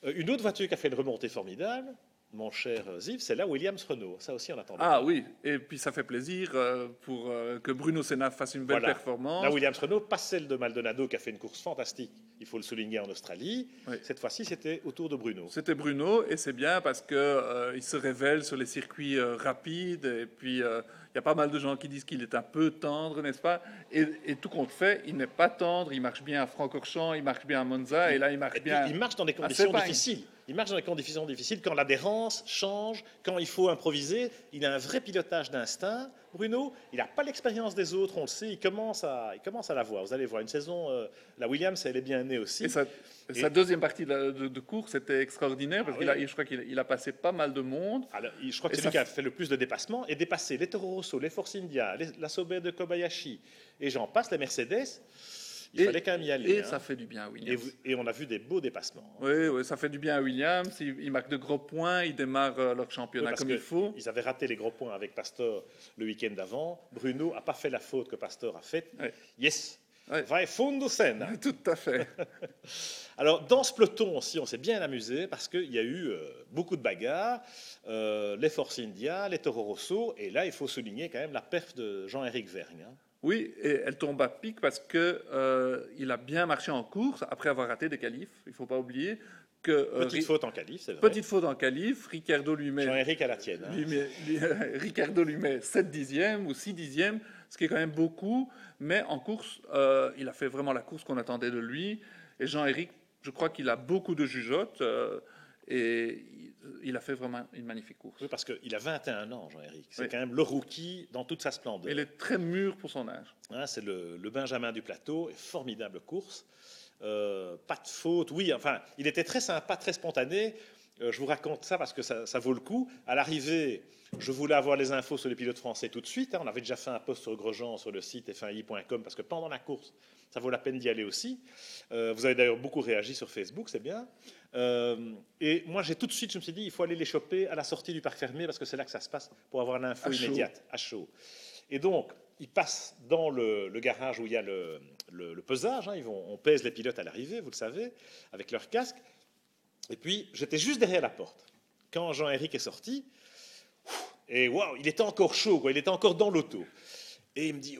Une autre voiture qui a fait une remontée formidable, mon cher Ziv, c'est la Williams-Renault. Ça aussi, on attendait. Ah oui, et puis ça fait plaisir pour que Bruno Senna fasse une belle Voilà. La performance. Williams-Renault, pas celle de Maldonado qui a fait une course fantastique, il faut le souligner, en Australie. Oui. Cette fois-ci, c'était au tour de Bruno. C'était Bruno, et c'est bien parce que il se révèle sur les circuits rapides, et puis il y a pas mal de gens qui disent qu'il est un peu tendre, n'est-ce pas, et tout compte fait, il n'est pas tendre, il marche bien à Francorchamps, il marche bien à Monza, et là il marche Et puis, bien il marche dans des à conditions Sepang. difficiles. Il marche dans des conditions difficiles quand l'adhérence change, quand il faut improviser. Il a un vrai pilotage d'instinct. Bruno, il n'a pas l'expérience des autres, on le sait. Il commence à l'avoir. Vous allez voir, une saison, la Williams, elle est bien née aussi. Et sa deuxième partie de course était extraordinaire parce Ah oui. je crois qu'il a passé pas mal de monde. Alors, je crois que Et c'est ça lui qui a fait le plus de dépassements et dépassé les Toro Rosso, les Force India, la Sauber de Kobayashi et j'en passe, les Mercedes. Il fallait quand même y aller. Et hein. ça fait du bien à Williams. Et on a vu des beaux dépassements. Oui, ça fait du bien à Williams. Il marque de gros points, il démarre leur championnat Parce comme il faut. Ils avaient raté les gros points avec Pastor le week-end d'avant. Bruno n'a pas fait la faute que Pastor a faite. Ouais. Yes, Ouais. vai fundo Senna. Tout à fait. Alors, dans ce peloton aussi, on s'est bien amusé parce qu'il y a eu beaucoup de bagarres. Les Force India, les Toro Rosso. Et là, il faut souligner quand même la perf de Jean-Éric Vergne. Hein. Oui, et elle tombe à pic parce que il a bien marché en course après avoir raté des qualifs. Il ne faut pas oublier que Petite faute en qualif, c'est vrai. petite faute en qualif. Ricardo lui met Jean-Éric à la tienne. Hein. Ricardo lui met 7 dixièmes ou 6 dixièmes, ce qui est quand même beaucoup. Mais en course, il a fait vraiment la course qu'on attendait de lui. Et Jean-Éric, je crois qu'il a beaucoup de jugeote et il a fait vraiment une magnifique course. Oui, parce qu'il a 21 ans, Jean-Éric. C'est Oui. quand même le rookie dans toute sa splendeur. Il est très mûr pour son âge. Hein, c'est le Benjamin du plateau. Formidable course. Pas de faute. Oui, enfin, il était très sympa, très spontané. Je vous raconte ça parce que ça vaut le coup. À l'arrivée, je voulais avoir les infos sur les pilotes français tout de suite. Hein. On avait déjà fait un post sur Grosjean sur le site f1i.com parce que pendant la course, ça vaut la peine d'y aller aussi. Vous avez d'ailleurs beaucoup réagi sur Facebook, c'est bien. Et moi, tout de suite, je me suis dit, il faut aller les choper à la sortie du parc fermé parce que c'est là que ça se passe pour avoir l'info immédiate, à chaud. Et donc, ils passent dans le garage où il y a le pesage. Hein. On pèse les pilotes à l'arrivée, vous le savez, avec leur casque. Et puis, j'étais juste derrière la porte. Quand Jean-Éric est sorti, et waouh, il était encore chaud, quoi, il était encore dans l'auto. Et il me dit,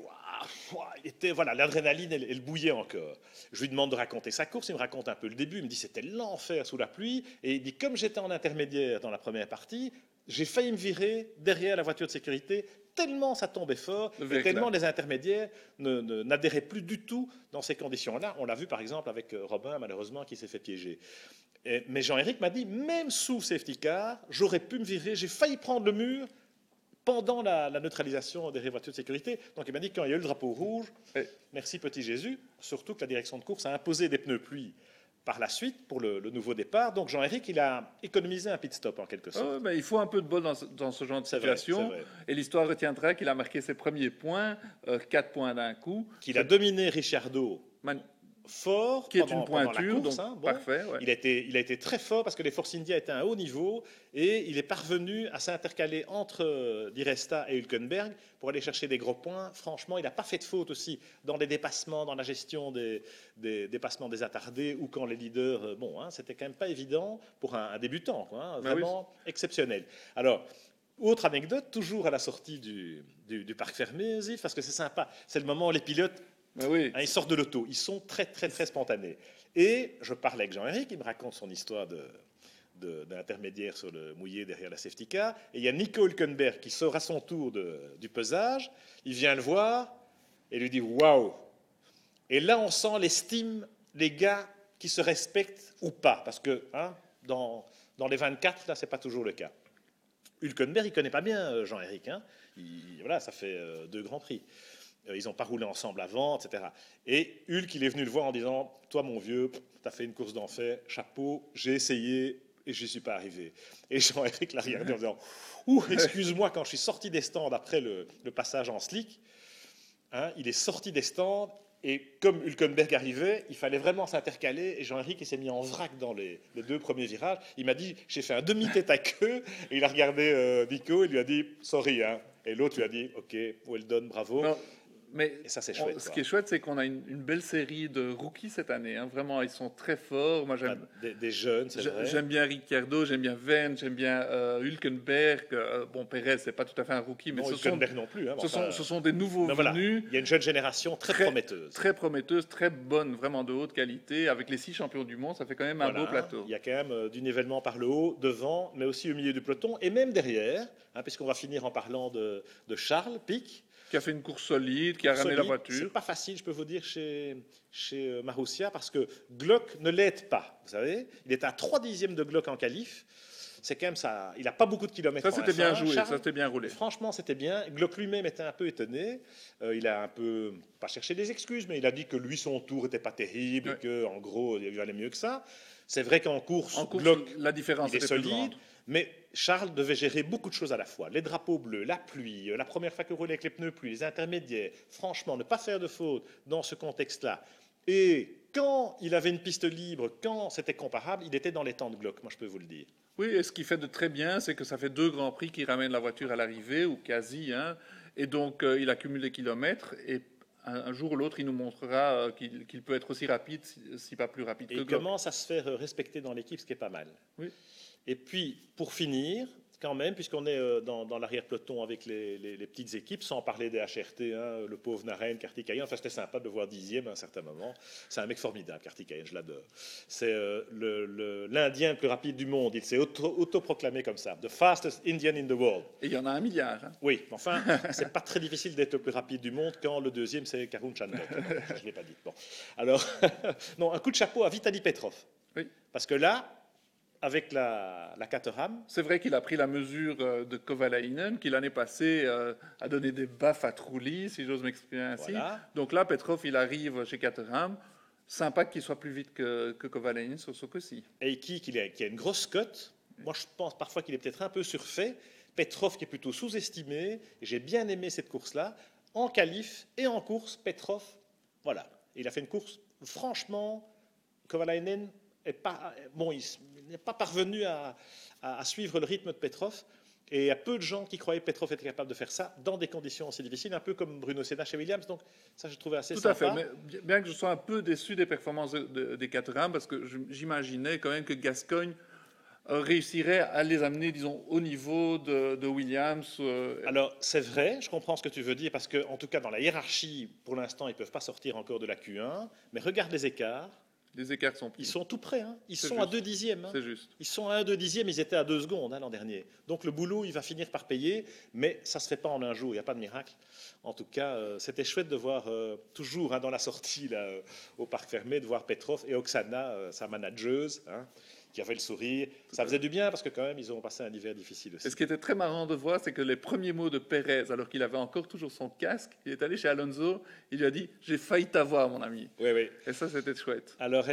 voilà, l'adrénaline, elle bouillait encore. Je lui demande de raconter sa course, il me raconte un peu le début, il me dit c'était l'enfer sous la pluie. Et il dit, comme j'étais en intermédiaire dans la première partie, j'ai failli me virer derrière la voiture de sécurité, tellement ça tombait fort, et tellement les intermédiaires n'adhéraient plus du tout dans ces conditions-là. On l'a vu par exemple avec Robin, malheureusement, qui s'est fait piéger. Mais Jean-Éric m'a dit, même sous safety car, j'aurais pu me virer, j'ai failli prendre le mur pendant la neutralisation des voitures de sécurité. Donc il m'a dit, quand il y a eu le drapeau rouge, merci petit Jésus, surtout que la direction de course a imposé des pneus pluie par la suite pour le nouveau départ. Donc Jean-Éric, il a économisé un pit stop en quelque sorte. Oh, mais il faut un peu de bol dans ce genre de situation. Vrai. Et l'histoire retiendra qu'il a marqué ses premiers points, 4 points d'un coup. Qu'il a dominé Ricciardo fort qui est pendant, une pointure, la course, donc hein, bon, parfait. Ouais. Il a été très fort parce que les Force India étaient à un haut niveau et il est parvenu à s'intercaler entre Di Resta et Hülkenberg pour aller chercher des gros points. Franchement, il n'a pas fait de faute aussi dans les dépassements, dans la gestion des dépassements des attardés ou quand les leaders... c'était quand même pas évident pour un débutant, quoi, hein, vraiment exceptionnel. Alors, autre anecdote, toujours à la sortie du parc fermé, Zif, parce que c'est sympa, c'est le moment où les pilotes ils sortent de l'auto, ils sont très, très, très spontanés. Et je parlais avec Jean-Éric, il me raconte son histoire d'intermédiaire sur le mouillé derrière la safety car. Et il y a Nico Hülkenberg qui sort à son tour du pesage, il vient le voir et lui dit « Waouh !» Et là, on sent l'estime, les gars qui se respectent ou pas, parce que dans les 24, là, ce n'est pas toujours le cas. Hülkenberg, il ne connaît pas bien Jean-Éric. Hein. Voilà, ça fait 2 grands prix. Ils n'ont pas roulé ensemble avant, etc. Et Hulk, il est venu le voir en disant « Toi, mon vieux, tu as fait une course d'enfer, chapeau, j'ai essayé et je n'y suis pas arrivé. » Et Jean-Éric l'a regardé en disant « Ouh, excuse-moi, quand je suis sorti des stands après le passage en slick, il est sorti des stands et comme Hülkenberg arrivait, il fallait vraiment s'intercaler et Jean-Éric s'est mis en vrac dans les 2 premiers virages. Il m'a dit « J'ai fait un demi-tête à queue. » Et il a regardé Nico et lui a dit « Sorry. » Et l'autre lui a dit « Ok, well done, bravo. » Mais Et ça, c'est chouette. ce qui est chouette, c'est qu'on a une belle série de rookies cette année. Hein. Vraiment, ils sont très forts. Moi, j'aime Des jeunes, c'est vrai. j'aime bien Ricciardo, j'aime bien Verne, j'aime bien Hülkenberg. Bon, Perez, c'est pas tout à fait un rookie, mais Non, ce sont, Hülkenberg non plus. Hein, ce sont des nouveaux mais voilà, venus. il y a une jeune génération très prometteuse. Très prometteuse, très bonne, vraiment de haute qualité. Avec les 6 champions du monde, ça fait quand même un beau plateau. Il y a quand même du nivellement par le haut, devant, mais aussi au milieu du peloton, et même derrière, hein, puisqu'on va finir en parlant de Charles Pic. Qui a fait une course solide, qui a ramené la voiture. C'est pas facile, je peux vous dire, chez Marussia, parce que Glock ne l'aide pas. Vous savez, il est à 3 dixièmes de Glock en qualif. C'est quand même ça. Il n'a pas beaucoup de kilomètres. Ça, c'était bien joué, ça, c'était bien roulé. Franchement, c'était bien. Glock lui-même était un peu étonné. Il a un peu, pas cherché des excuses, mais il a dit que lui, son tour n'était pas terrible, et que, en gros, il allait mieux que ça. C'est vrai qu'en course, Glock, la différence il est solide. Mais Charles devait gérer beaucoup de choses à la fois. Les drapeaux bleus, la pluie, la première fois qu'il roulait avec les pneus pluie, les intermédiaires. Franchement, ne pas faire de faute dans ce contexte-là. Et quand il avait une piste libre, quand c'était comparable, il était dans les temps de Glock, moi je peux vous le dire. Oui, et ce qui fait de très bien, c'est que ça fait 2 Grands Prix qui ramènent la voiture à l'arrivée, ou quasi. Hein, et donc, il accumule des kilomètres. Et un jour ou l'autre, il nous montrera qu'il peut être aussi rapide, si pas plus rapide que Glock. Et il commence à se faire respecter dans l'équipe, ce qui est pas mal. Oui. Et puis, pour finir, quand même, puisqu'on est dans l'arrière-peloton avec les petites équipes, sans parler des HRT, hein, le pauvre Narain, Kartikeyan, enfin c'était sympa de le voir 10e à un certain moment. C'est un mec formidable, Kartikeyan, je l'adore. C'est l'Indien le plus rapide du monde, il s'est autoproclamé comme ça, the fastest Indian in the world. Et il y en a 1 milliard. Hein. Oui, enfin, c'est pas très difficile d'être le plus rapide du monde quand le deuxième c'est Karun Chandok. Je ne l'ai pas dit. Bon. Alors, non, un coup de chapeau à Vitaly Petrov. Oui. Parce que là, avec la Caterham. C'est vrai qu'il a pris la mesure de Kovalainen, qui l'année passée a donné des baffes à Trulli, si j'ose m'exprimer ainsi. Voilà. Donc là, Petrov, il arrive chez Caterham. Sympa qu'il soit plus vite que Kovalainen sur ce coup-ci. Et qui a une grosse cote. Moi, je pense parfois qu'il est peut-être un peu surfait. Petrov qui est plutôt sous-estimé. J'ai bien aimé cette course-là. En qualif et en course, Petrov, voilà. Il a fait une course, franchement, Kovalainen n'est pas... Bon, il n'est pas parvenu à suivre le rythme de Petrov. Et il y a peu de gens qui croyaient que Petrov était capable de faire ça dans des conditions aussi difficiles, un peu comme Bruno Senna chez Williams. Donc ça, je trouvais assez sympa. Tout à fait. Mais bien que je sois un peu déçu des performances des Caterham, parce que j'imaginais quand même que Gascogne réussirait à les amener, disons, au niveau de Williams. Alors, c'est vrai, je comprends ce que tu veux dire, parce qu'en tout cas, dans la hiérarchie, pour l'instant, ils ne peuvent pas sortir encore de la Q1. Mais regarde les écarts. Les écarts sont petits. Ils sont tout près. Hein. Ils sont juste. À 2 dixièmes. Hein. C'est juste. Ils sont à 1 2 dixièmes. Ils étaient à 2 secondes l'an dernier. Donc le boulot, il va finir par payer. Mais ça ne se fait pas en un jour. Il n'y a pas de miracle. En tout cas, c'était chouette de voir toujours dans la sortie là, au parc fermé, de voir Petrov et Oksana, sa manageuse, qui avait le sourire. Ça faisait du bien parce que quand même, ils ont passé un hiver difficile aussi. Et ce qui était très marrant de voir, c'est que les premiers mots de Pérez, alors qu'il avait encore toujours son casque, il est allé chez Alonso, il lui a dit « J'ai failli t'avoir, mon ami ». Oui, oui. Et ça, c'était chouette. Alors,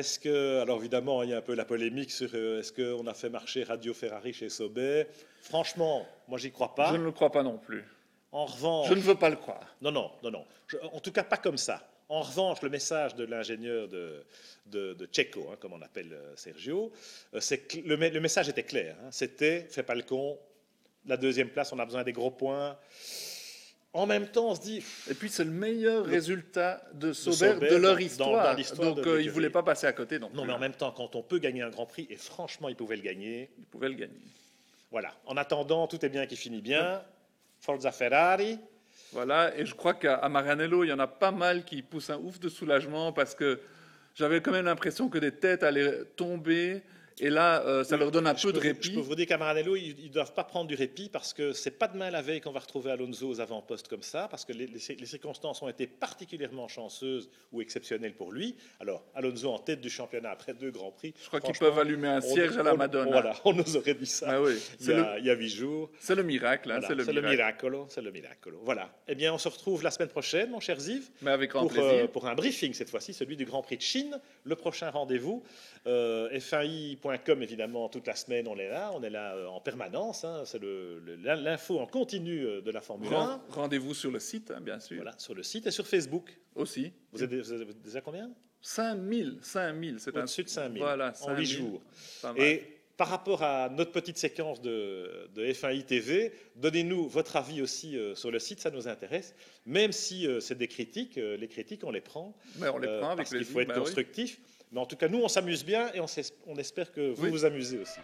évidemment, il y a un peu la polémique sur est-ce qu'on a fait marcher Radio Ferrari chez Sauber. Franchement, moi, j'y crois pas. Je ne le crois pas non plus. En revanche... Je ne veux pas le croire. Non. En tout cas, pas comme ça. En revanche, le message de l'ingénieur de Checo, comme on appelle Sergio, c'est que le message était clair. C'était, fais pas le con, la 2e place, on a besoin des gros points. En même temps, on se dit... Et puis, c'est le meilleur résultat de Sauber de leur histoire. Dans l'histoire. Donc, ils ne voulaient pas passer à côté. Non, mais en même temps, quand on peut gagner un Grand Prix, et franchement, ils pouvaient le gagner. Ils pouvaient le gagner. Voilà. En attendant, tout est bien qui finit bien. Forza Ferrari. Voilà, et je crois qu'à Maranello, il y en a pas mal qui poussent un ouf de soulagement parce que j'avais quand même l'impression que des têtes allaient tomber. Et là, ça leur donne un peu de répit. Je peux vous dire qu'à Maranello, ils ne doivent pas prendre du répit parce que c'est pas demain la veille qu'on va retrouver Alonso aux avant-postes comme ça, parce que les circonstances ont été particulièrement chanceuses ou exceptionnelles pour lui. Alors, Alonso en tête du championnat après 2 Grands Prix. Je crois qu'ils peuvent allumer un cierge à la Madonna. Voilà, on nous aurait dit ça oui, il y a 8 jours. C'est le miracle. Voilà, c'est le miracolo. Voilà. Eh bien, on se retrouve la semaine prochaine, mon cher Ziv. Mais avec grand plaisir. Pour un briefing cette fois-ci, celui du Grand Prix de Chine. Le prochain rendez-vous, FAI.com, évidemment, toute la semaine, on est là en permanence. C'est l'info en continu de la Formule 1. Rendez-vous sur le site, bien sûr. Voilà, sur le site et sur Facebook. Aussi. Vous êtes déjà combien 5000, c'est au-dessus de 5000 voilà, en 8 jours. Pas mal. Et par rapport à notre petite séquence de F1i TV, donnez-nous votre avis aussi sur le site, ça nous intéresse. Même si c'est des critiques, les critiques, on les prend. Mais on les prend avec parce qu'il plaisir, faut être ben oui. constructif. Mais en tout cas, nous, on s'amuse bien et on espère que vous vous amusez aussi.